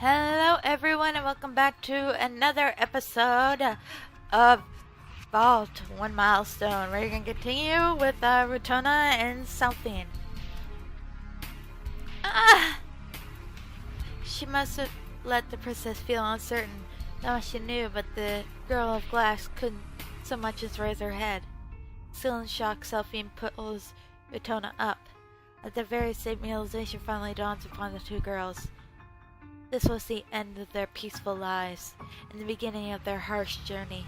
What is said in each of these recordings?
Hello everyone and welcome back to another episode of Vault 1 Milestone. We're going to continue with Rutona and Southine. She must have let the princess feel uncertain, though she knew, but the girl of glass couldn't so much as raise her head. Still in shock, Southine pulls Rutona up. At the very same realization finally dawns upon the two girls. This was the end of their peaceful lives, and the beginning of their harsh journey.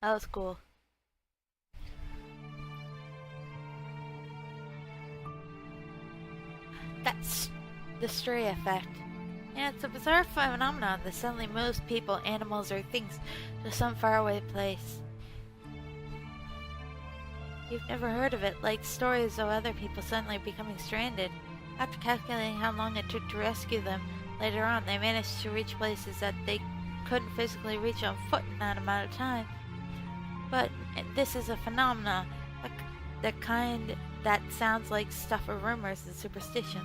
That was cool. That's the stray effect. Yeah, it's a bizarre phenomenon that suddenly moves people, animals, or things to some faraway place. You've never heard of it, like stories of other people suddenly becoming stranded. After calculating how long it took to rescue them, later on they managed to reach places that they couldn't physically reach on foot in that amount of time. But this is a phenomenon, the kind that sounds like stuff of rumors and superstition.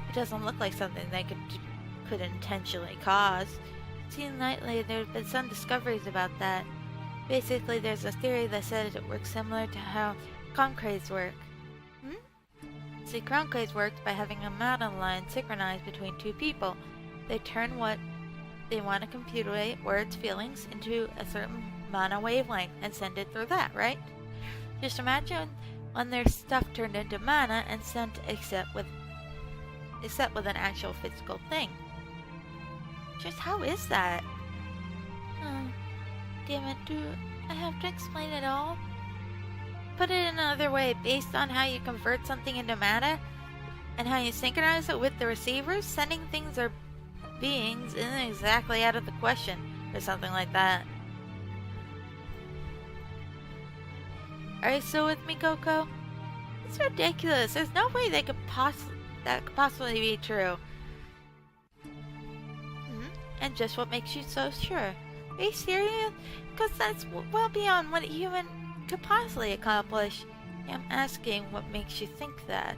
It doesn't look like something they could intentionally cause. Seen lately, there have been some discoveries about that. Basically, there's a theory that says it works similar to how concrates work. See, concrates works by having a mana line synchronized between two people. They turn what they want to computate, words, feelings, into a certain mana wavelength and send it through that, right? Just imagine when there's stuff turned into mana and sent except with an actual physical thing. Just how is that? Oh, damn it, do I have to explain it all? Put it another way, based on how you convert something into mana and how you synchronize it with the receivers, sending things or beings isn't exactly out of the question or something like that. Are you still with me, Coco? It's ridiculous. There's no way that could possibly be true. And just what makes you so sure? Are you serious? Because that's well beyond what a human could possibly accomplish. I'm asking what makes you think that.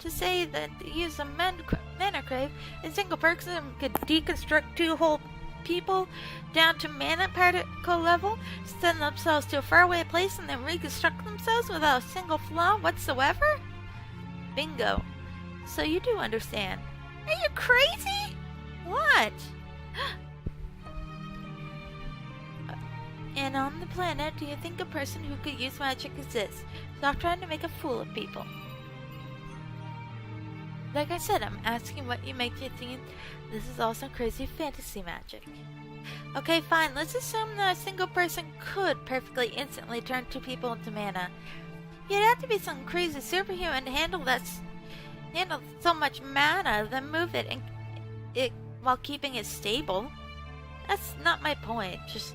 To say that the use of mana crave, a single person could deconstruct two whole people down to mana particle level, send themselves to a faraway place, and then reconstruct themselves without a single flaw whatsoever? Bingo. So you do understand. Are you crazy? What? And on the planet, do you think a person who could use magic exists? Stop trying to make a fool of people. Like I said, I'm asking what you make you think this is all some crazy fantasy magic. Okay, fine, let's assume that a single person could perfectly instantly turn two people into mana. You'd have to be some crazy superhuman to handle so much mana, then move it while keeping it stable. That's not my point. Just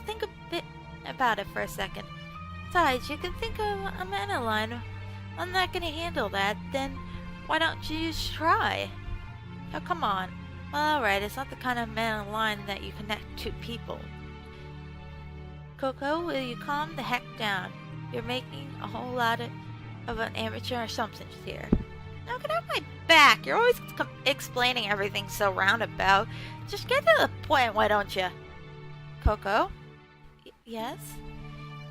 think a bit about it for a second. Besides, you can think of a mana line. I'm not gonna handle that, then why don't you just try? Oh, come on. Well, alright, it's not the kind of mana line that you connect to people. Coco, will you calm the heck down? You're making a whole lot of an amateur assumptions here. Now get off my back. You're always explaining everything so roundabout. Just get to the point, why don't you? Coco? Yes?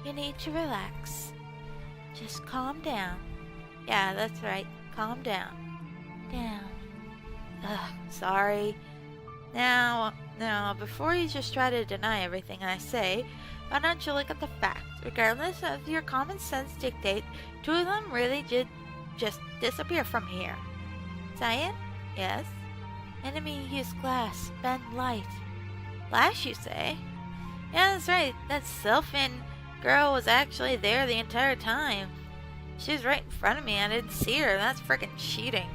You need to relax. Just calm down. Yeah, that's right. Calm down. Down. Ugh, sorry. Now, before you just try to deny everything I say, why don't you look at the facts? Regardless of your common sense dictate, two of them really did just disappear from here. Cyan? Yes? Enemy used glass, bend light. Flash, you say? Yeah, that's right. That Sylphin girl was actually there the entire time. She was right in front of me. I didn't see her. That's freaking cheating.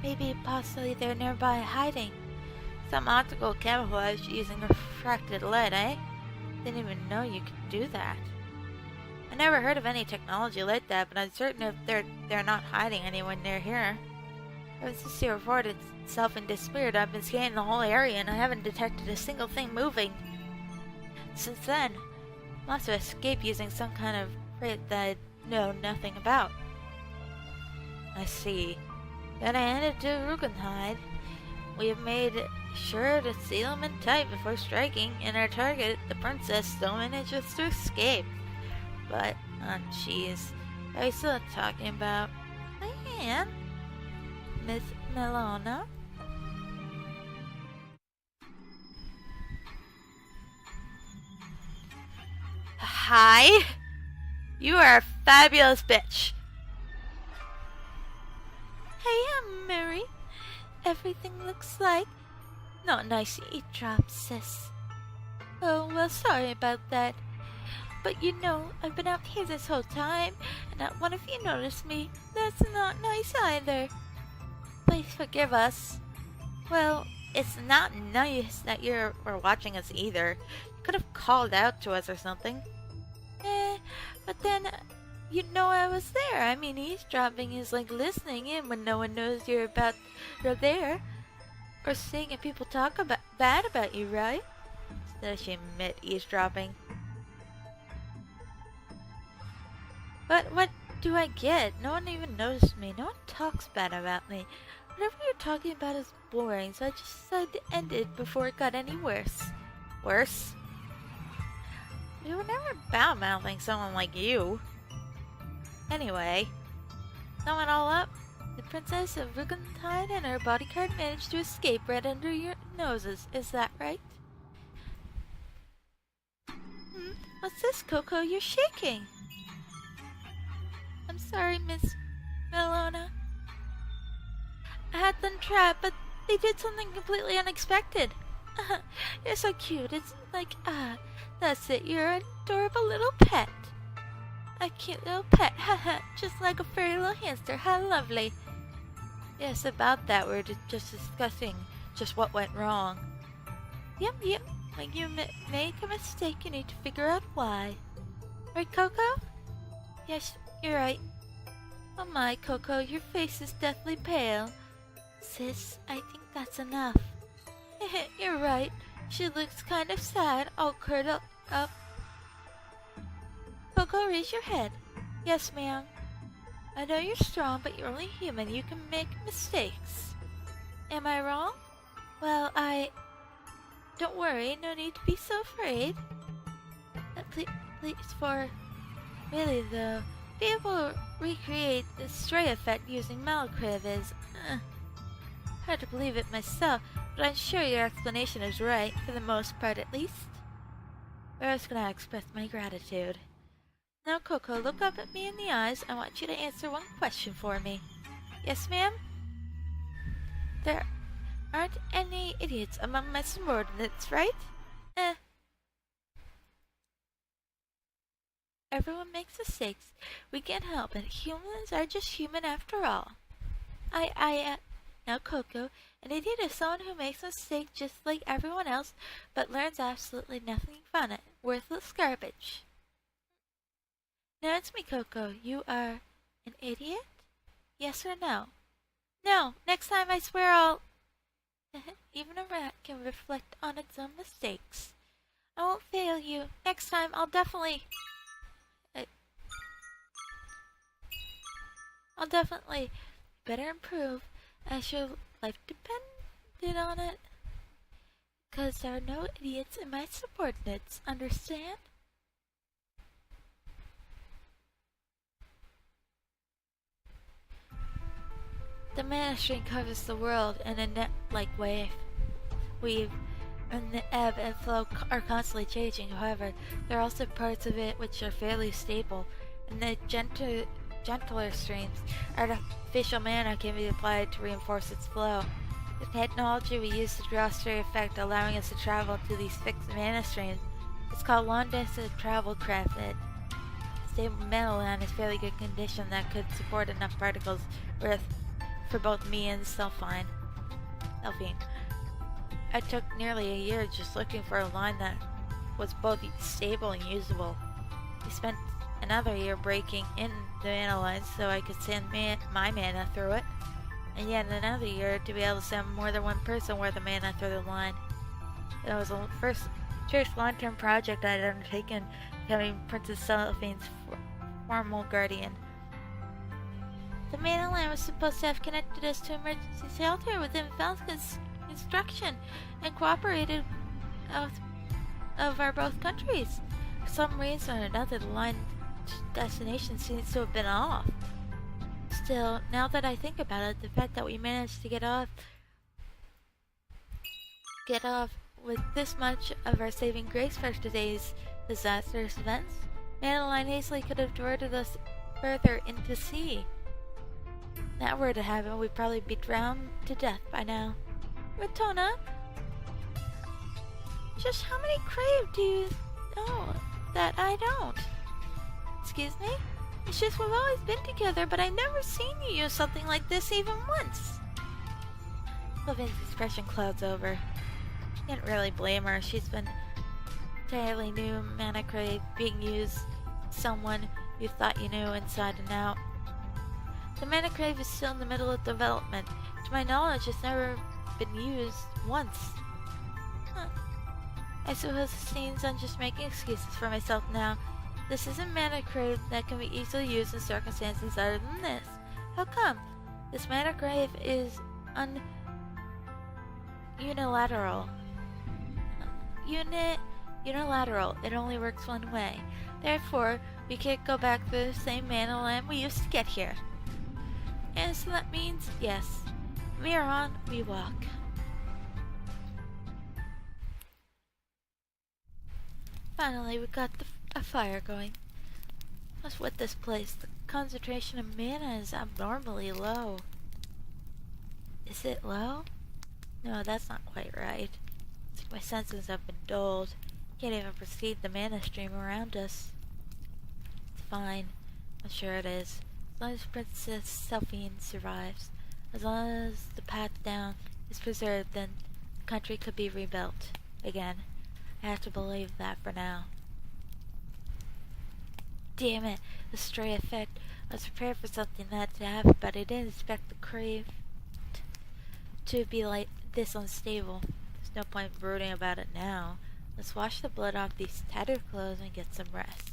Maybe possibly they're nearby hiding. Some optical camouflage using refracted light, eh? Didn't even know you could do that. I never heard of any technology like that, but I'm certain if they're not hiding anywhere near here. Ever since you reported itself in disappeared, I've been scanning the whole area and I haven't detected a single thing moving. Since then, must have escaped using some kind of freight that I know nothing about. I see. Then I headed to Rugenhide. We have made sure to seal them in tight before striking, and our target, the princess, still manages to escape. But, oh jeez, are you still talking about? I am. Miss Melona? Hi? You are a fabulous bitch. Hey, I'm Mary. Everything looks like not nice to eat drops, sis. Oh, well, sorry about that. But you know, I've been out here this whole time, and not one of you noticed me. That's not nice either. Please forgive us. Well, it's not nice that you're watching us either. You could have called out to us or something. But then, you know I was there. I mean, eavesdropping is like listening in when no one knows you're there. Or seeing if people talk bad about you, right? Instead she admit eavesdropping. But what do I get? No one even noticed me. No one talks bad about me. Whatever you're talking about is boring, so I just decided to end it before it got any worse. Worse? We were never bad-mouthing someone like you. Anyway, sum it all up, the Princess of Rugenhide and her bodyguard managed to escape right under your noses. Is that right? What's this, Coco? You're shaking. I'm sorry, Miss Melona. I had them trapped, but they did something completely unexpected. You're so cute. It's like, that's it. You're an adorable little pet. A cute little pet, haha, just like a furry little hamster. How lovely. Yes, about that. We're just discussing just what went wrong. Yep. When you make a mistake, you need to figure out why. Right, Coco? Yes, you're right. Oh my, Coco, your face is deathly pale. Sis, I think that's enough. You're right. She looks kind of sad, all curled up. Coco, raise your head. Yes, ma'am. I know you're strong, but you're only human. You can make mistakes. Am I wrong? Well, Don't worry, no need to be so afraid. Please, for... Really, though, be able to recreate the stray effect using Malacriv is... hard to believe it myself, but I'm sure your explanation is right, for the most part at least. Where else can I express my gratitude? Now, Coco, look up at me in the eyes. I want you to answer one question for me. Yes, ma'am? There aren't any idiots among my subordinates, right? Everyone makes mistakes. We can't help it. Humans are just human after all. Now, Coco, An idiot is someone who makes a mistake just like everyone else, but learns absolutely nothing from it. Worthless garbage. Now it's me, Coco. You are an idiot? Yes or no? No! Next time I swear I'll... Even a rat can reflect on its own mistakes. I won't fail you. Next time I'll definitely... I'll definitely better improve as your life depended on it. 'Cause there are no idiots in my subordinates, understand? The mana stream covers the world in a net-like wave. Weave and the ebb and flow are constantly changing. However, there are also parts of it which are fairly stable, and the gentler streams, artificial mana can be applied to reinforce its flow. The technology we use to draw stray effect, allowing us to travel to these fixed mana streams, is called long-distance travel craft. Stable mana land is fairly good condition that could support enough particles for both me and Selphine. I took nearly a year just looking for a line that was both stable and usable. I spent another year breaking in the mana lines so I could send my mana through it, and yet another year to be able to send more than one person worth of mana through the line. It was the first long-term project I had undertaken, becoming Princess Selphine's formal guardian. The mana line was supposed to have connected us to emergency shelter within Falcon's instruction and cooperated of our both countries. For some reason or another, the line destination seems to have been off. Still, now that I think about it, the fact that we managed to get off with this much of our saving grace for today's disastrous events, mana line easily could have diverted us further into sea. If that were to happen, we'd probably be drowned to death by now. Ratona? Just how many crave do you know that I don't? Excuse me? It's just we've always been together, but I've never seen you use something like this even once. Sylvian's expression clouds over. Can't really blame her. She's been entirely new mana crave being used someone you thought you knew inside and out. The mana crave is still in the middle of development. To my knowledge, it's never been used once. Huh. I suppose it seems I'm just making excuses for myself now. This isn't mana crave that can be easily used in circumstances other than this. How come? This mana crave is unilateral. Unilateral. It only works one way. Therefore, we can't go back through the same mana line we used to get here. And so that means, yes, we are on, we walk. Finally, we got a fire going. What's with this place? The concentration of mana is abnormally low. Is it low? No, that's not quite right. It's like my senses have been dulled. Can't even perceive the mana stream around us. It's fine. I'm sure it is. As long as Princess Selphine survives, as long as the path down is preserved, then the country could be rebuilt again. I have to believe that for now. Damn it, the stray effect. I was prepared for something like that to happen, but I didn't expect the crave to be like this unstable. There's no point brooding about it now. Let's wash the blood off these tattered clothes and get some rest.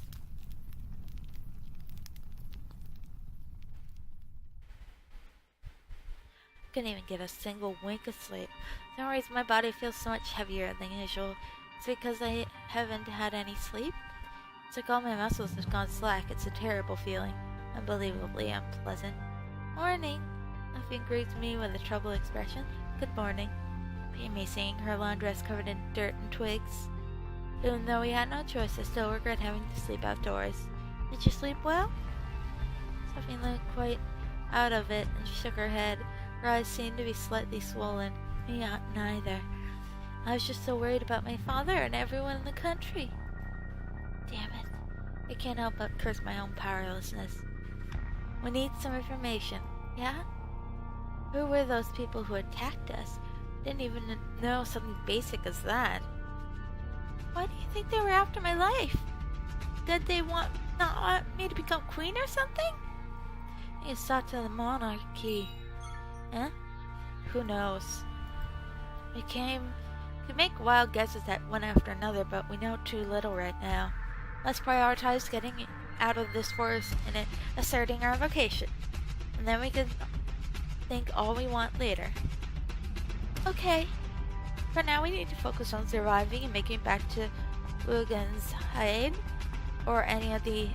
Couldn't even get a single wink of sleep. For some reason my body feels so much heavier than usual. It's because I haven't had any sleep. It's like all my muscles have gone slack. It's a terrible feeling. Unbelievably unpleasant. Morning! Muffin greets me with a troubled expression. Good morning. Amy seeing her laundress covered in dirt and twigs. Even though we had no choice, I still regret having to sleep outdoors. Did you sleep well? Sophie looked quite out of it, and she shook her head. Her eyes seemed to be slightly swollen. Me neither. I was just so worried about my father and everyone in the country. Damn it. I can't help but curse my own powerlessness. We need some information, yeah? Who were those people who attacked us? Didn't even know something basic as that. Why do you think they were after my life? Did they not want me to become queen or something? You sought to the monarchy. Huh? Who knows? We could make wild guesses at one after another, but we know too little right now. Let's prioritize getting out of this forest and asserting our vocation. And then we can think all we want later. Okay. For now, we need to focus on surviving and making it back to Monalisarh or any of the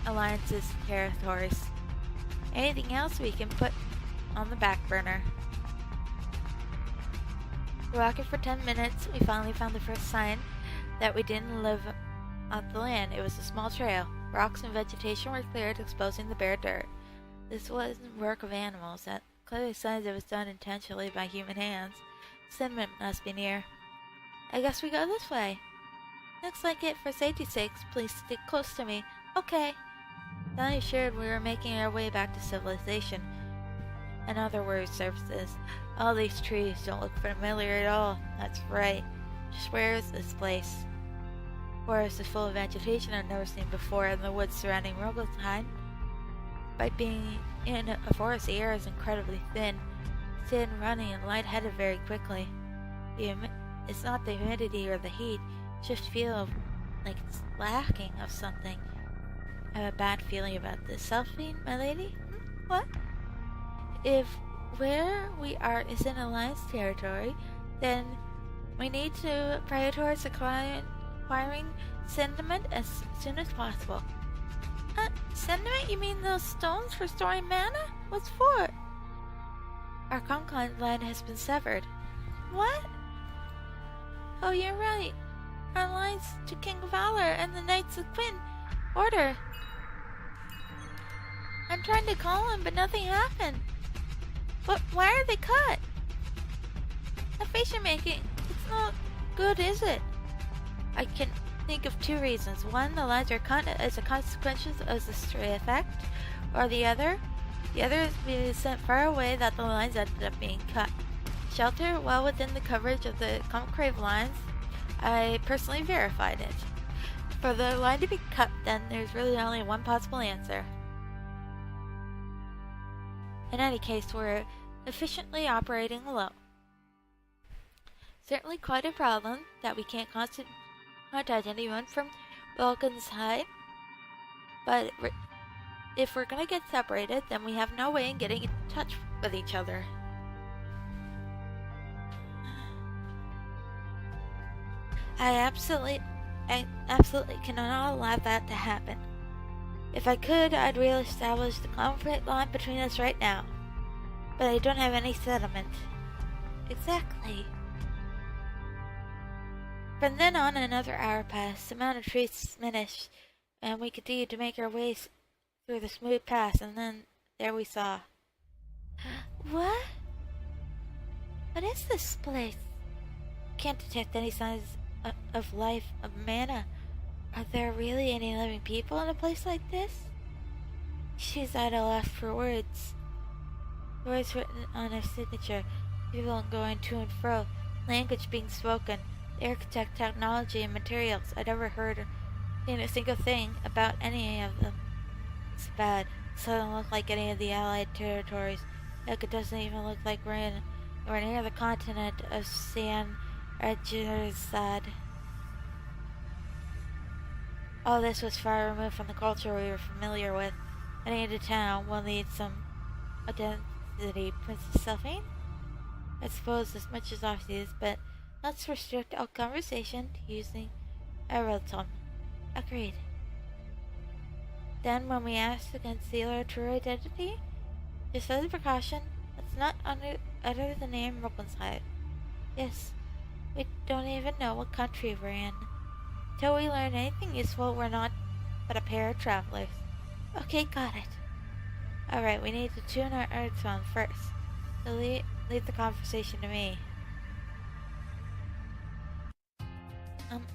Alliance's territories. Anything else we can put on the back burner. Walking for 10 minutes, we finally found the first sign that we didn't live on the land. It was a small trail. Rocks and vegetation were cleared, exposing the bare dirt. This wasn't work of animals. That clearly signs it was done intentionally by human hands. Settlement must be near. I guess we go this way. Looks like it. For safety's sake, please stick close to me. Okay. Then I assured we were making our way back to civilization. And other words surfaces. All these trees don't look familiar at all. That's right. Just where is this place? Forest is full of vegetation I've never seen before, and the woods surrounding Monalisarh. By being in a forest, the air is incredibly thin, thin, running, and lightheaded very quickly. It's not the humidity or the heat, it's just feel like it's lacking of something. I have a bad feeling about this. Selfie, my lady? What? If where we are is in Alliance territory, then we need to prioritize acquiring sediment as soon as possible. Sediment? You mean those stones for storing mana? What's for? Our contact line has been severed. What? Oh, you're right. Our lines to King Valor and the Knights of Quinn Order. I'm trying to call him, but nothing happened. But why are they cut? The face you're making, it's not good, is it? I can think of two reasons. One, the lines are cut as a consequence of the stray effect, or the other is being sent far away that the lines ended up being cut. Shelter well within the coverage of the concrete lines. I personally verified it. For the line to be cut, then there's really only one possible answer. In any case, we're efficiently operating low. Certainly quite a problem that we can't contact anyone from Monalisarh, but if we're gonna get separated, then we have no way in getting in touch with each other. I absolutely cannot allow that to happen. If I could, I'd re-establish the conflict line between us right now. But I don't have any sediment. Exactly. From then on, another hour passed. The amount of trees diminished, and we continued to make our way through the smooth path, and then there we saw. What? What is this place? Can't detect any signs of life, of mana. Are there really any living people in a place like this? She's at a loss for words. Words written on her signature, people going to and fro, language being spoken, the architect, technology, and materials. I'd never heard or seen a single thing about any of them. It's bad. It doesn't look like any of the allied territories. Heck, it doesn't even look like we're near the continent of Yashiroreaper. All this was far removed from the culture we were familiar with. Heading into town, we'll need some identity. Princess Selphine? I suppose as much as obvious, but let's restrict our conversation to using a real tongue. Agreed. Then, when we ask to conceal our true identity, just as a precaution, let's not utter the name Monalisarh. Yes, we don't even know what country we're in. Till we learn anything useful, we're not but a pair of travelers. Okay, got it. Alright, we need to tune our earthphone first. So leave the conversation to me.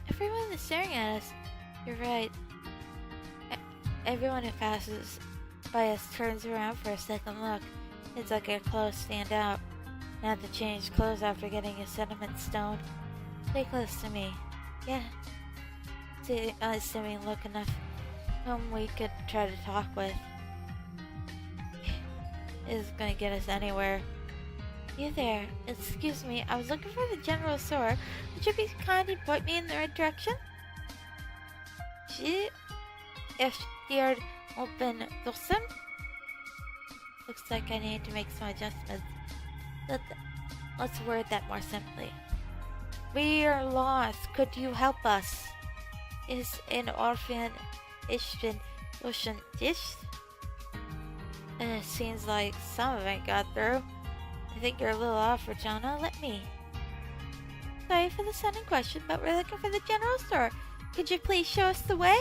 Everyone is staring at us. You're right. Everyone who passes by us turns around for a second look. It's like your clothes stand out. You have to change clothes after getting a sediment stone. Stay close to me. Yeah. See, assuming look enough whom we could try to talk with. Is gonna get us anywhere. You there. Excuse me, I was looking for the general store. Would you be kind and point me in the right direction? If you're open Wilson? Looks like I need to make some adjustments. Let's word that more simply. We are lost. Could you help us? Is an orphan Ishtin Ocean dish? Seems like some of it got through. I think you're a little off, Regina. Let me. Sorry for the sudden question, but we're looking for the general store. Could you please show us the way?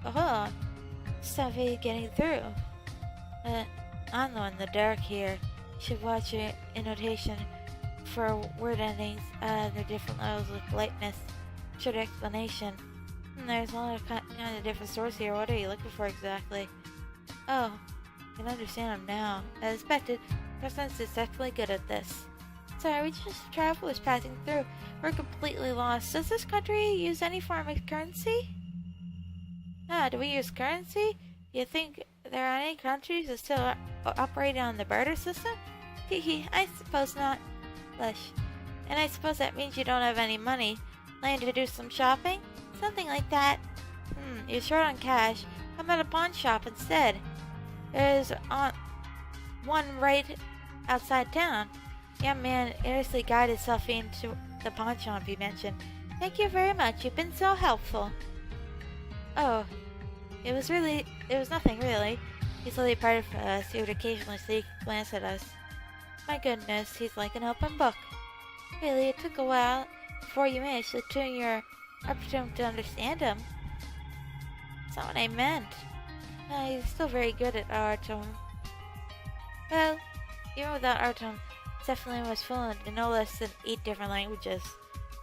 Oh, stop getting through. I'm in the dark here. You should watch your annotation for word endings. They're different levels with politeness. Short explanation. There's a lot of kind of different stores here. What are you looking for exactly? Oh, I can understand them now. As expected, President's deceptively good at this. Sorry, we just travelers passing through. We're completely lost. Does this country use any form of currency? Do we use currency? You think there are any countries that still operate on the barter system? Hehe, I suppose not. Flesh. And I suppose that means you don't have any money. Plan to do some shopping? Something like that. You're short on cash. How about a pawn shop instead? There's one right outside town. Young man earnestly guided Selphine to the pawn shop you mentioned. Thank you very much. You've been so helpful. Oh, it was nothing really. He slowly parted from us. He would occasionally sneak a glance at us. My goodness, he's like an open book. Really, it took a while before you managed to tune your opportunity to understand him. That's not what I meant. He's still very good at Artom. Well, even without Artom, definitely was fluent in no less than 8 different languages.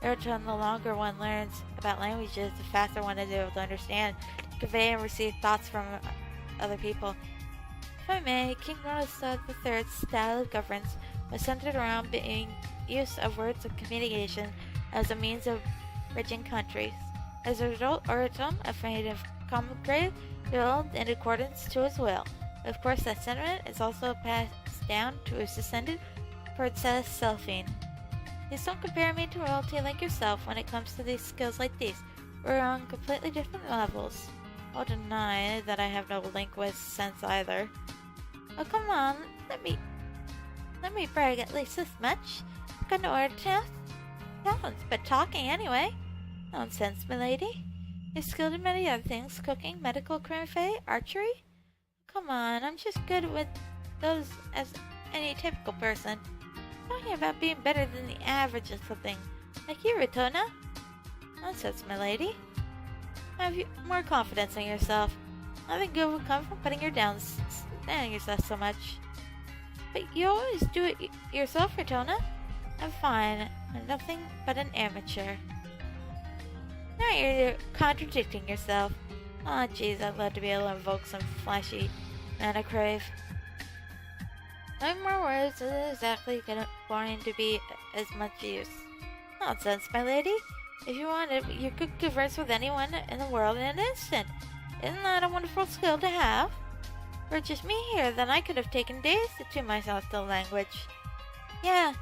Artom, the longer one learns about languages, the faster one is able to understand, convey, and receive thoughts from other people. If I may, King Monalisarh III's style of governance was centered around being use of words of communication as a means of bridging countries. As a result, Artom, afraid of common grade, developed in accordance to his will. Of course, that sentiment is also passed down to his descendant, Princess Selphine. Please don't compare me to royalty like yourself when it comes to these skills like these. We're on completely different levels. I'll deny that I have no linguist sense either. Oh, come on, let me brag at least this much. I've got no talents, but talking anyway. Nonsense, milady. You're skilled in many other things, cooking, medical, crime, archery. Come on, I'm just good with those as any typical person. Talking about being better than the average or something. Like you, Retona. Nonsense, my lady. Have you more confidence in yourself. Nothing good will come from putting her down, standing yourself so much. But you always do it yourself, Retona. I'm fine. I'm nothing but an amateur. Now you're contradicting yourself. Aw, jeez, I'd love to be able to invoke some flashy mana crave. No more words isn't exactly going to be as much use. Nonsense, my lady. If you wanted, you could converse with anyone in the world in an instant. Isn't that a wonderful skill to have? Were just me here, then I could have taken days to tune myself to the language. Yeah.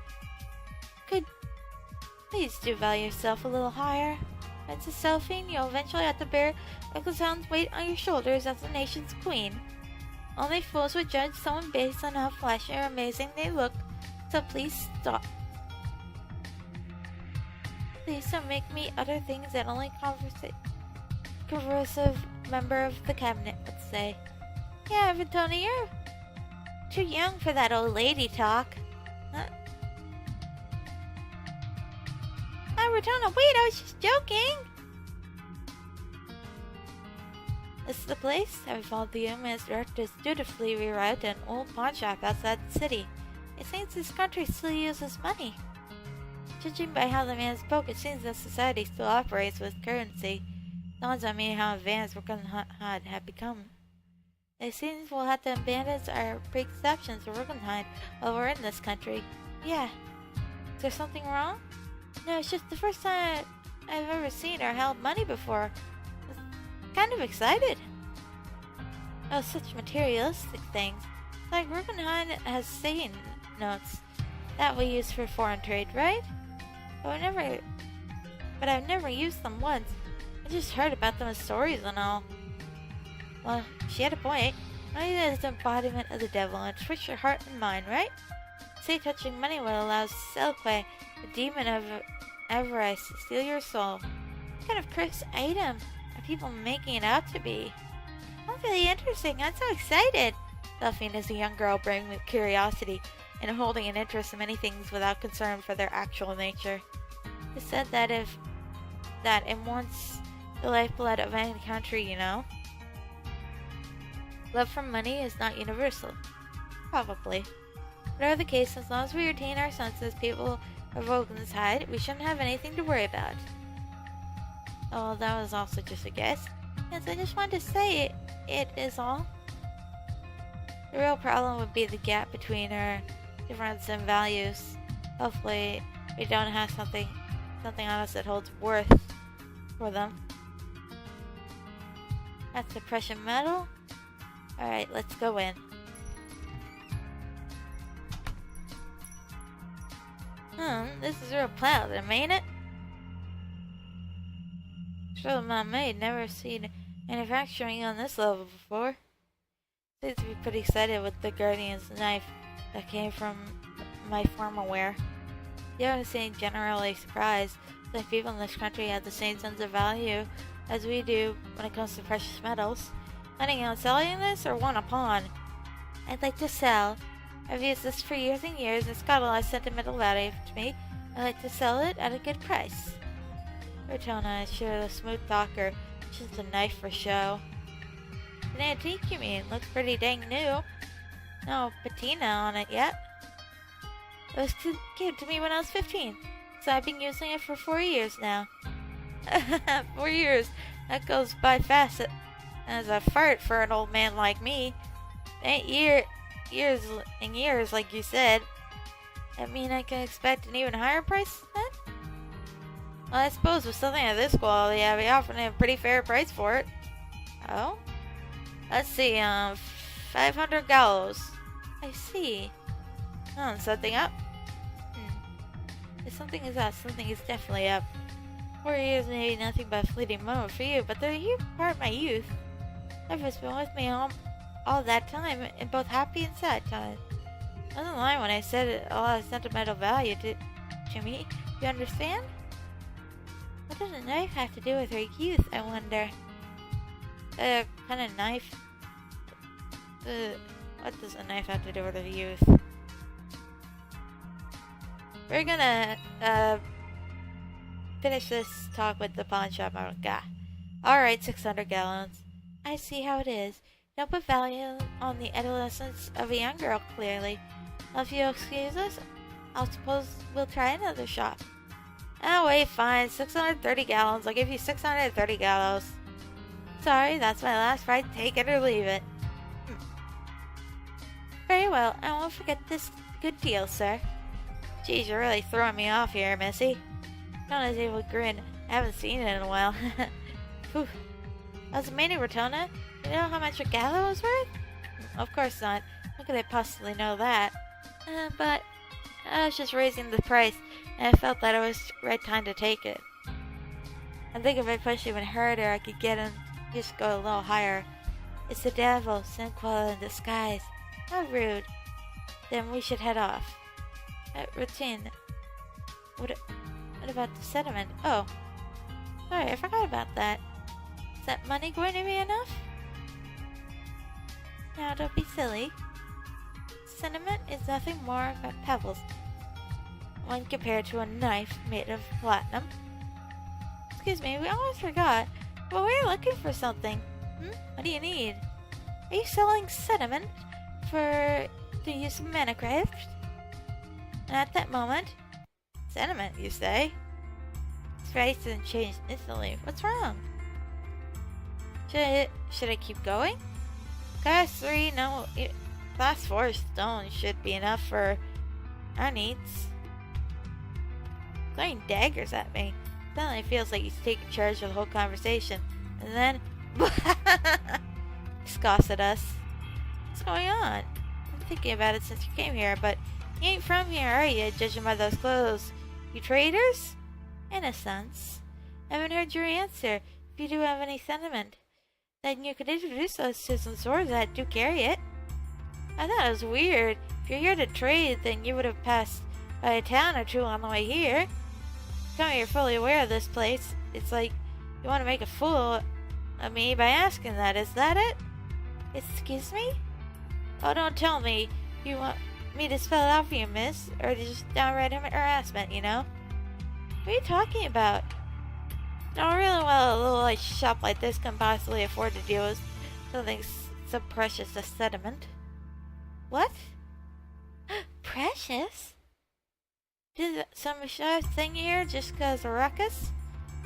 Please do value yourself a little higher. Princess Selphine, you'll eventually have to bear Eccleston's weight on your shoulders as the nation's queen. Only fools would judge someone based on how flashy or amazing they look, so please stop. Please don't make me utter things that only conversive member of the cabinet would say. Yeah, Vitona, you're too young for that old lady talk. Retona, wait, I was just joking! This is the place. I followed the man's directors dutifully rerouted an old pawn shop outside the city. It seems this country still uses money. Judging by how the man spoke, it seems that society still operates with currency. Dawns on me how advanced Rokenheim had become. It seems we'll have to abandon our preconceptions of Rokenheim while we're in this country. Yeah. Is there something wrong? No, it's just the first time I've ever seen or held money before. I'm kind of excited. Oh, such materialistic things. Like Rokenheim has Satan notes that we use for foreign trade, right? But I've never used them once. I just heard about them as stories and all. Well, she had a point. Money is the embodiment of the devil and twitch your heart and mind, right? Say touching money will allow Selquay, the demon of avarice, to steal your soul. What kind of cursed item are people making it out to be? That's really interesting. I'm so excited. Delphine is a young girl brimming with curiosity and holding an interest in many things without concern for their actual nature. It said that it wants the lifeblood of any country, you know. Love for money is not universal. Probably. Whatever the case, as long as we retain our senses, people of Rokenheim, we shouldn't have anything to worry about. Oh, that was also just a guess. Yes, I just wanted to say it is all. The real problem would be the gap between our difference in values. Hopefully, we don't have something on us that holds worth for them. That's the precious metal. Alright, let's go in. This is real platinum, ain't it? Sure, my maid never seen manufacturing on this level before. Seems to be pretty excited with the Guardian's knife that came from my former wear. The other seem generally surprised that people in this country have the same sense of value as we do when it comes to precious metals. Planning on selling this or want a pawn? I'd like to sell. I've used this for years and years and it's got a lot of sentimental value to me. I'd like to sell it at a good price. Rotona is sure a smooth talker. Just a knife for show. An antique, you mean? Looks pretty dang new. No patina on it yet. It was given to me when I was 15, so I've been using it for 4 years now. 4 years. That goes by fast as a fart for an old man like me. Ain't years and years, like you said. That mean I can expect an even higher price then? Well, I suppose with something of this quality, I'd be offering a pretty fair price for it. Oh? Let's see, 500 gallows. I see. Something up? If something is up, something is definitely up. 4 years may be nothing but a fleeting moment for you, but they're a huge part of my youth. Life has been with me all that time, in both happy and sad times. I wasn't lying when I said it, a lot of sentimental value to me. You understand? What does a knife have to do with her youth, I wonder? Kind of knife? What does a knife have to do with her youth? We're gonna, finish this talk with the pawn shop guy. Alright, 600 gallons. I see how it is. Don't put value on the adolescence of a young girl, clearly. Now, if you'll excuse us, I'll suppose we'll try another shop. Oh, wait, fine. 630 gallons. I'll give you 630 gallows. Sorry, that's my last price. Take it or leave it. Very well. I won't forget this good deal, sir. Geez, you're really throwing me off here, Missy. Rotona's able to grin. I haven't seen it in a while. Phew. As a mini Rotona, you know how much a gallow is worth? Of course not. How could I possibly know that? But I was just raising the price, and I felt that it was the right time to take it. I think if I pushed even harder, I could get him to just go a little higher. It's the devil, Sinquil in disguise. How rude. Then we should head off. Routine. What about the sediment? Oh. Sorry, I forgot about that. Is that money going to be enough? Now, don't be silly. Sediment is nothing more but pebbles when compared to a knife made of platinum. Excuse me, we almost forgot, but we're looking for something. What do you need? Are you selling sediment for the use of manacraft? And at that moment, sediment, you say? His face didn't change instantly. What's wrong? Should I keep going? Class 3, no. Class 4 stone should be enough for our needs. Throwing daggers at me. Suddenly feels like he's taking charge of the whole conversation. And then, scoffs at us. What's going on? I'm thinking about it since you came here, but you ain't from here, are you, judging by those clothes? You traders? In a sense. I haven't heard your answer. If you do have any sentiment, then you could introduce us to some swords that do carry it. I thought it was weird. If you're here to trade, then you would have passed by a town or two on the way here. Come here fully aware of this place. It's like you want to make a fool of me by asking that. Is that it? Excuse me? Oh, don't tell me you want me to spell it out for you, miss. Or just downright harassment, you know? What are you talking about? Not really well a little shop like this can possibly afford to deal with something so precious as sediment. What? Precious? Did some shy thing here just cause a ruckus?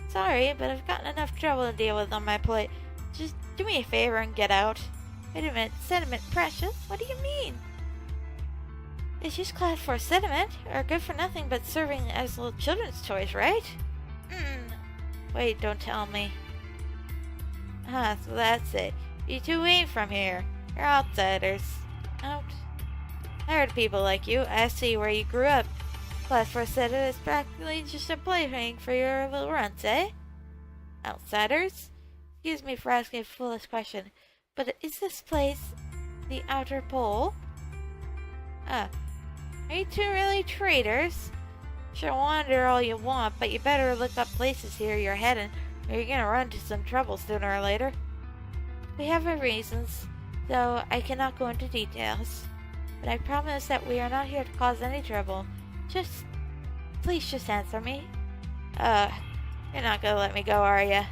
Sorry, but I've gotten enough trouble to deal with on my plate. Just do me a favor and get out. Wait a minute, sediment precious? What do you mean? It's just class 4 sediment, or good for nothing but serving as little children's toys, right? Wait, don't tell me. So that's it. You two ain't from here. You're outsiders. Out. I heard people like you. I see where you grew up. Class 4 sediment is practically just a plaything for your little runs, eh? Outsiders? Excuse me for asking a foolish question, but is this place the outer pole? Are you two really traders? Sure, wander all you want, but you better look up places here you're heading, or you're gonna run into some trouble sooner or later. We have our reasons, though I cannot go into details. But I promise that we are not here to cause any trouble. Please just answer me. You're not gonna let me go, are ya?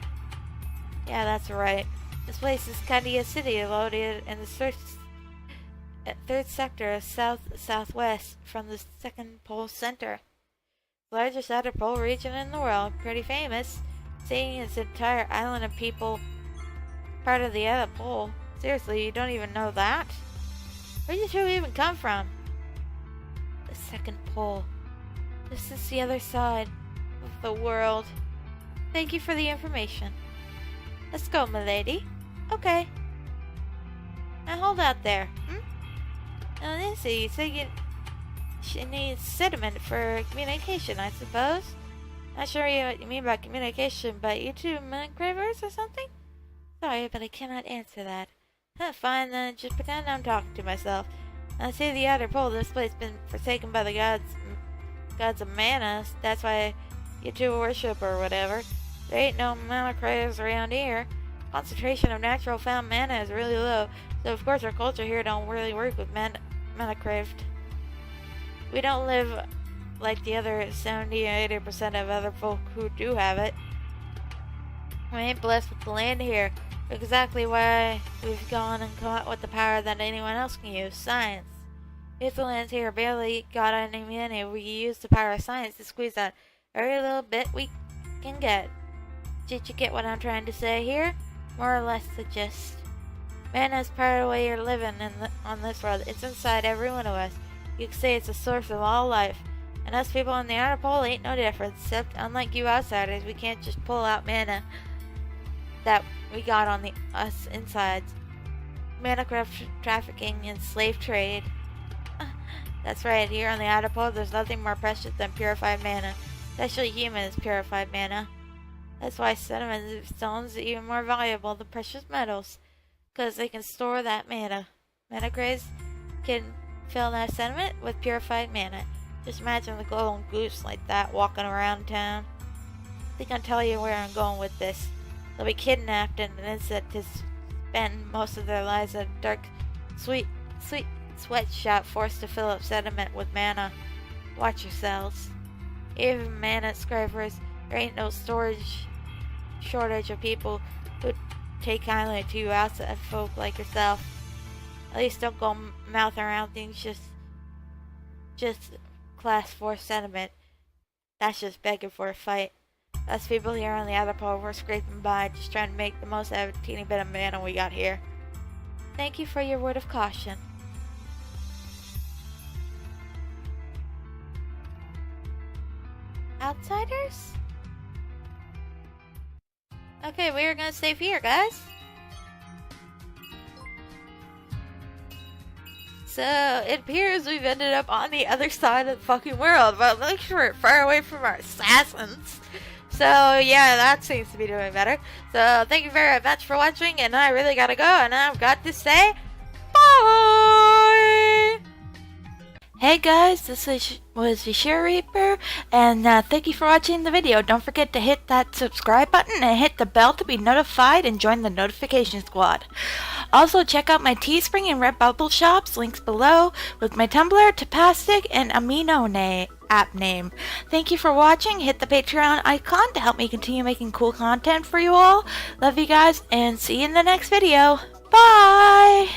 Yeah, that's right. This place is kinda a city located in the third sector, southwest from the second pole center. Largest outer pole region in the world, pretty famous, seeing its entire island of people part of the other pole. Seriously, you don't even know that? Where did you even come from? The second pole. This is the other side of the world. Thank you for the information. Let's go, milady. Okay. Now hold out there, Now, Nancy, you said she needs sediment for communication, I suppose? Not sure what you mean by communication, but you two cravers or something? Sorry, but I cannot answer that. Fine then, just pretend I'm talking to myself. I see the outer pole. This place been forsaken by the gods of mana. That's why you two worship or whatever. There ain't no mana cravers around here. Concentration of natural found mana is really low, so of course our culture here don't really work with mana craved. We don't live like the other 70 or 80% of other folk who do have it. We ain't blessed with the land here. Exactly why we've gone and come up with the power that anyone else can use, science. If the lands here barely got any mana, we use the power of science to squeeze out every little bit we can get. Did you get what I'm trying to say here? More or less the gist. Mana is part of the way you're living on this world. It's inside every one of us. You could say it's the source of all life. And us people on the outer pole ain't no different, except unlike you outsiders, we can't just pull out mana that we got on us insides. Mana craft trafficking and slave trade. That's right, here on the outer pole there's nothing more precious than purified mana. Especially human is purified mana. That's why sediment stones are even more valuable than precious metals. Because they can store that mana. Mana craze can fill that sediment with purified mana. Just imagine the golden goose like that walking around town. I think I'll tell you where I'm going with this. They'll be kidnapped and then set to spend most of their lives in a dark, sweet sweatshop forced to fill up sediment with mana. Watch yourselves. Even mana scrapers, there ain't no shortage of people who take kindly to you outside folk like yourself. At least don't go mouthing around things just class 4 sediment. That's just begging for a fight. Us people here on the other pole were scraping by, just trying to make the most out of a teeny bit of mana we got here. Thank you for your word of caution. Outsiders? Okay, we are gonna save here, guys. So, it appears we've ended up on the other side of the fucking world, but make sure we're far away from our assassins. So, yeah, that seems to be doing better. So, thank you very much for watching, and I really gotta go, and I've got to say, bye! Hey guys, this was Yashiroreaper, and thank you for watching the video. Don't forget to hit that subscribe button and hit the bell to be notified and join the notification squad. Also, check out my Teespring and Redbubble shops, links below, with my Tumblr, Tapastic, and Amino app name. Thank you for watching. Hit the Patreon icon to help me continue making cool content for you all. Love you guys, and see you in the next video. Bye!